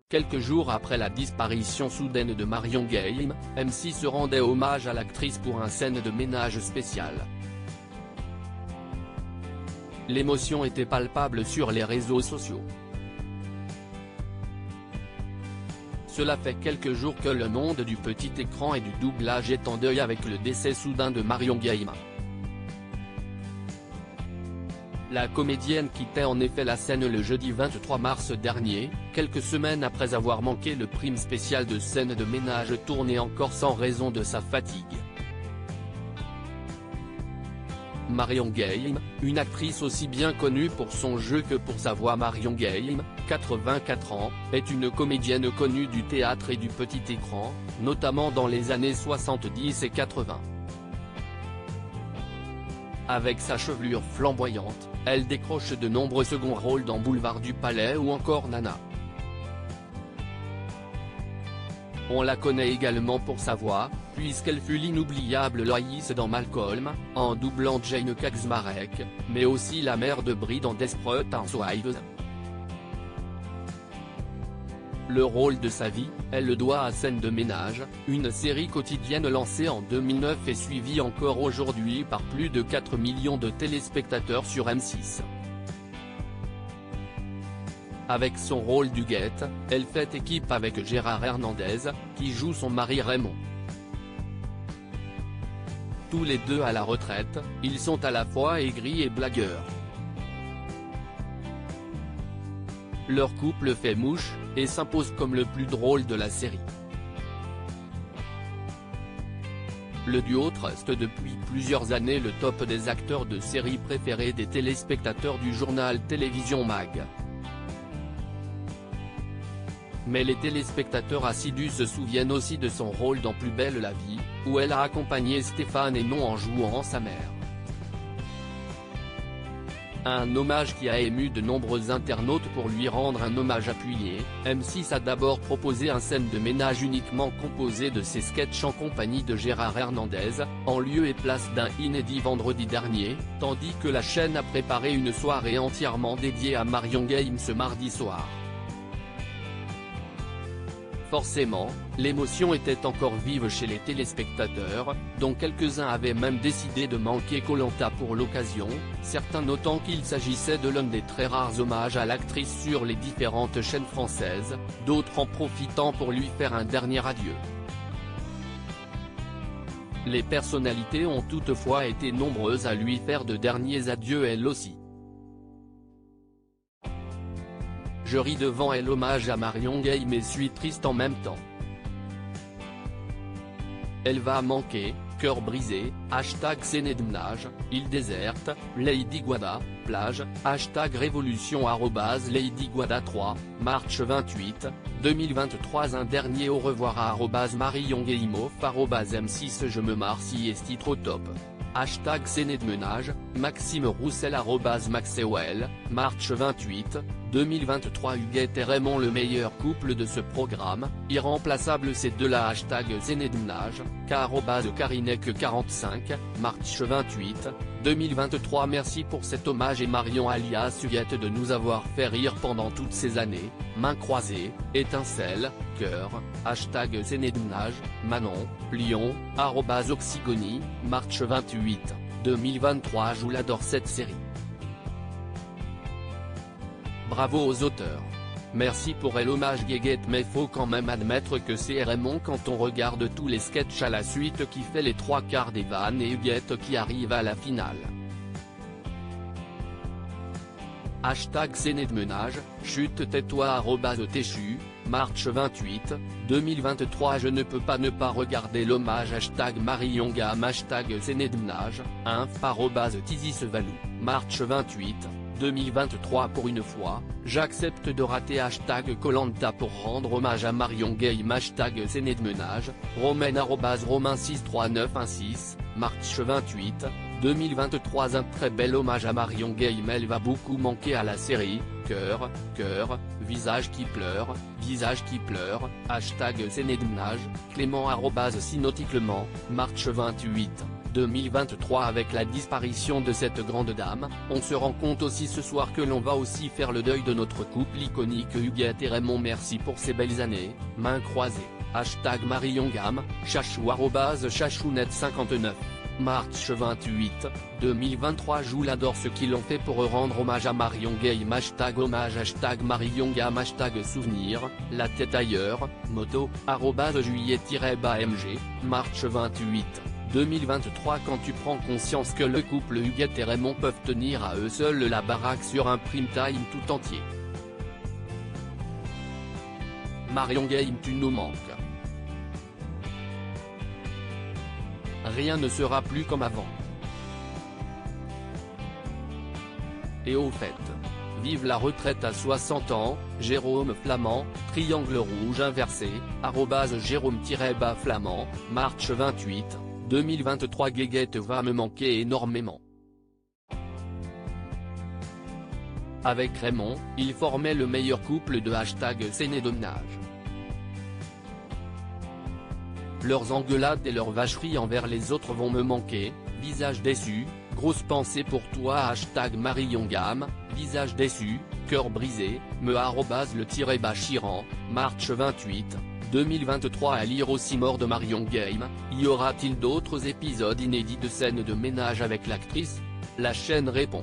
Quelques jours après la disparition soudaine de Marion Game, M6 rendait hommage à l'actrice pour un scène de ménage spécial. L'émotion était palpable sur les réseaux sociaux. Cela fait quelques jours que le monde du petit écran et du doublage est en deuil avec le décès soudain de Marion Game. La comédienne quittait en effet la scène le jeudi 23 mars dernier, quelques semaines après avoir manqué le prime spécial de scène de ménage tourné en Corse en raison de sa fatigue. Marion Game, une actrice aussi bien connue pour son jeu que pour sa voix. Marion Game, 84 ans, est une comédienne connue du théâtre et du petit écran, notamment dans les années 70 et 80. Avec sa chevelure flamboyante, elle décroche de nombreux seconds rôles dans Boulevard du Palais ou encore Nana. On la connaît également pour sa voix, puisqu'elle fut l'inoubliable Loïs dans Malcolm, en doublant Jane Kaczmarek, mais aussi la mère de Brie dans Desperate Housewives. Le rôle de sa vie, elle le doit à Scène de ménage, une série quotidienne lancée en 2009 et suivie encore aujourd'hui par plus de 4 millions de téléspectateurs sur M6. Avec son rôle d'Huguette, elle fait équipe avec Gérard Hernandez, qui joue son mari Raymond. Tous les deux à la retraite, ils sont à la fois aigris et blagueurs. Leur couple fait mouche, et s'impose comme le plus drôle de la série. Le duo truste depuis plusieurs années le top des acteurs de séries préférés des téléspectateurs du journal Télévision Mag. Mais les téléspectateurs assidus se souviennent aussi de son rôle dans Plus belle la vie, où elle a accompagné Stéphane Hénon en jouant sa mère. Un hommage qui a ému de nombreux internautes. Pour lui rendre un hommage appuyé, M6 a d'abord proposé un scène de ménage uniquement composé de ses sketchs en compagnie de Gérard Hernandez, en lieu et place d'un inédit vendredi dernier, tandis que la chaîne a préparé une soirée entièrement dédiée à Marion Game ce mardi soir. Forcément, l'émotion était encore vive chez les téléspectateurs, dont quelques-uns avaient même décidé de manquer Koh-Lanta pour l'occasion, certains notant qu'il s'agissait de l'un des très rares hommages à l'actrice sur les différentes chaînes françaises, d'autres en profitant pour lui faire un dernier adieu. Les personnalités ont toutefois été nombreuses à lui faire de derniers adieux elles aussi. Je ris devant elle. Hommage à Marion Game et suis triste en même temps. Elle va manquer, cœur brisé, #scène de ménage, île déserte, Lady Guada, plage, #révolution @LadyGuada3, March 28, 2023. Un dernier au revoir à @Marion Gameoff @M6. Je me marre si est trop top. #scène de ménage, Maxime Roussel @Maxewell, March 28, 2023. Huguette et Raymond, le meilleur couple de ce programme, irremplaçable ces deux-là. #scène de ménage, Karinek45, March 28, 2023. Merci pour cet hommage et Marion alias Huguette de nous avoir fait rire pendant toutes ces années. Mains croisées, étincelles, cœur, #scène de ménage, Manon, Lyon, @Oxygony, March 28, 2023. Je l'adore cette série. Bravo aux auteurs. Merci pour l'hommage Guéguette, mais faut quand même admettre que c'est Raymond quand on regarde tous les sketchs à la suite qui fait les trois quarts des vannes et Huguette qui arrive à la finale. #scène de ménage, chute tais-toi @Téchu, March 28, 2023. Je ne peux pas ne pas regarder l'hommage #Marion Game #scène de ménage, inf @Tizi-Sevalou, March 28, 2023. Pour une fois, j'accepte de rater #Koh-Lanta pour rendre hommage à Marion Game #scène de ménage, Romain @Romain63916, March 28, 2023. Un très bel hommage à Marion Game. Elle va beaucoup manquer à la série. Cœur, cœur, visage qui pleure, #scène de ménage, Clément @Sinoticlement, March 28. 2023. Avec la disparition de cette grande dame, on se rend compte aussi ce soir que l'on va aussi faire le deuil de notre couple iconique Huguette et Raymond. Merci pour ces belles années, mains croisées. #Marion Gamme, chachou @chachounet59. March 28, 2023. Joue adore ce qu'ils ont fait pour rendre hommage à Marion Game. #hommage #Marion Gamme #souvenir, la tête ailleurs, moto, @juillet-bamg, March 28, 2023. Quand tu prends conscience que le couple Huguette et Raymond peuvent tenir à eux seuls la baraque sur un prime time tout entier. Marion Game, tu nous manques. Rien ne sera plus comme avant. Et au fait, vive la retraite à 60 ans, Jérôme Flamand, triangle rouge inversé, @Jérôme-Flamand, March 28, 2023. Guéguette va me manquer énormément. Avec Raymond, ils formaient le meilleur couple de #Scène de ménage. Leurs engueulades et leurs vacheries envers les autres vont me manquer, visage déçu, grosse pensée pour toi #Marion Gamme, visage déçu, cœur brisé, me @le-Chiran, March 28, 2023. À lire aussi. Mort de Marion Game, y aura-t-il d'autres épisodes inédits de scènes de ménage avec l'actrice? La chaîne répond.